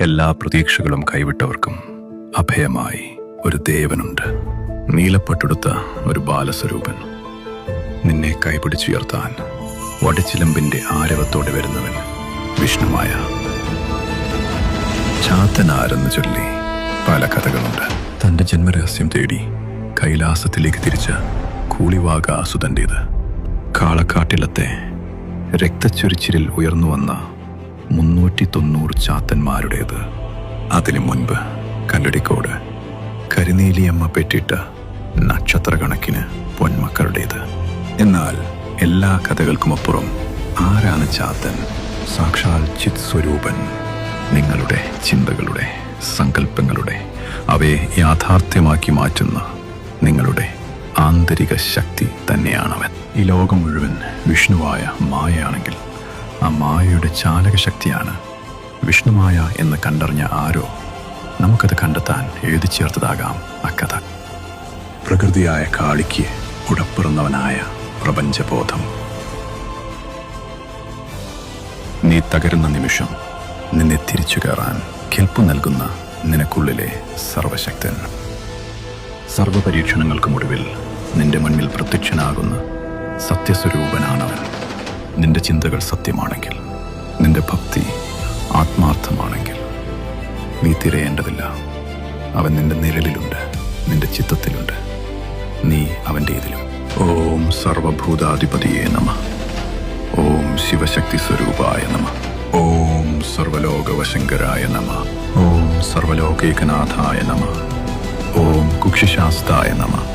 എല്ലാ പ്രതീക്ഷകളും കൈവിട്ടവർക്കും അഭയമായി ഒരു ദേവനുണ്ട്. നീലപ്പട്ടുടുത്ത ഒരു ബാലസ്വരൂപൻ, നിന്നെ കൈപിടിച്ചുയർത്താൻ വടിച്ചിലമ്പിന്റെ ആരവത്തോടെ വരുന്നവൻ വിഷ്ണുമായ. ചാത്തനാരെന്ന് ചൊല്ലി പല കഥകളുണ്ട്. തന്റെ ജന്മരഹസ്യം തേടി കൈലാസത്തിലേക്ക് തിരിച്ച കൂളിവാകാസുതൻ്റേത്. കാളക്കാട്ടിലത്തെ രക്തച്ചൊരിച്ചിലിൽ ഉയർന്നു വന്ന 390 ചാത്തന്മാരുടേത്. അതിനു മുൻപ് കല്ലടിക്കോട് കരിനീലിയമ്മ പെറ്റിട്ട നക്ഷത്രകണക്കിന് പൊന്മക്കളുടേത്. എന്നാൽ എല്ലാ കഥകൾക്കുമപ്പുറം ആരാണ് ചാത്തൻ? സാക്ഷാൽ ചിത് സ്വരൂപൻ. നിങ്ങളുടെ ചിന്തകളുടെ, സങ്കല്പങ്ങളുടെ, അവയെ യാഥാർത്ഥ്യമാക്കി മാറ്റുന്ന നിങ്ങളുടെ ആന്തരിക ശക്തി തന്നെയാണവൻ. ഈ ലോകം മുഴുവൻ വിഷ്ണുവായ മായയാണെങ്കിൽ ആ മായയുടെ ചാലക ശക്തിയാണ് വിഷ്ണുമായ എന്ന് കണ്ടറിഞ്ഞ ആരോ നമുക്കത് കണ്ടെത്താൻ എഴുതി ചേർത്തതാകാം അക്കഥ. പ്രകൃതിയായ കാളിക്ക് ഉടപ്പിറന്നവനായ പ്രപഞ്ചബോധം. നീ തകരുന്ന നിമിഷം നിന്നെ തിരിച്ചു കയറാൻ കെൽപ്പ് നൽകുന്ന നിനക്കുള്ളിലെ സർവശക്തൻ. സർവപരീക്ഷണങ്ങൾക്കുമൊടുവിൽ നിന്റെ മുന്നിൽ പ്രത്യക്ഷനാകുന്ന സത്യസ്വരൂപനാണവൻ. നിന്റെ ചിന്തകൾ സത്യമാണെങ്കിൽ, നിന്റെ ഭക്തി ആത്മാർത്ഥമാണെങ്കിൽ നീ തിരയേണ്ടതില്ല. അവൻ നിന്റെ നിഴലിലുണ്ട്, നിന്റെ ചിത്തത്തിലുണ്ട്, നീ അവൻ്റെ ഇതിലും. ഓം സർവഭൂതാധിപതിയേ നമഃ. ഓം ശിവശക്തി സ്വരൂപായ നമഃ. ഓം സർവലോകവശങ്കരായ നമഃ. ഓം സർവലോകൈകനാഥായ നമഃ. ഓം കുക്ഷിശാസ്തായ നമഃ.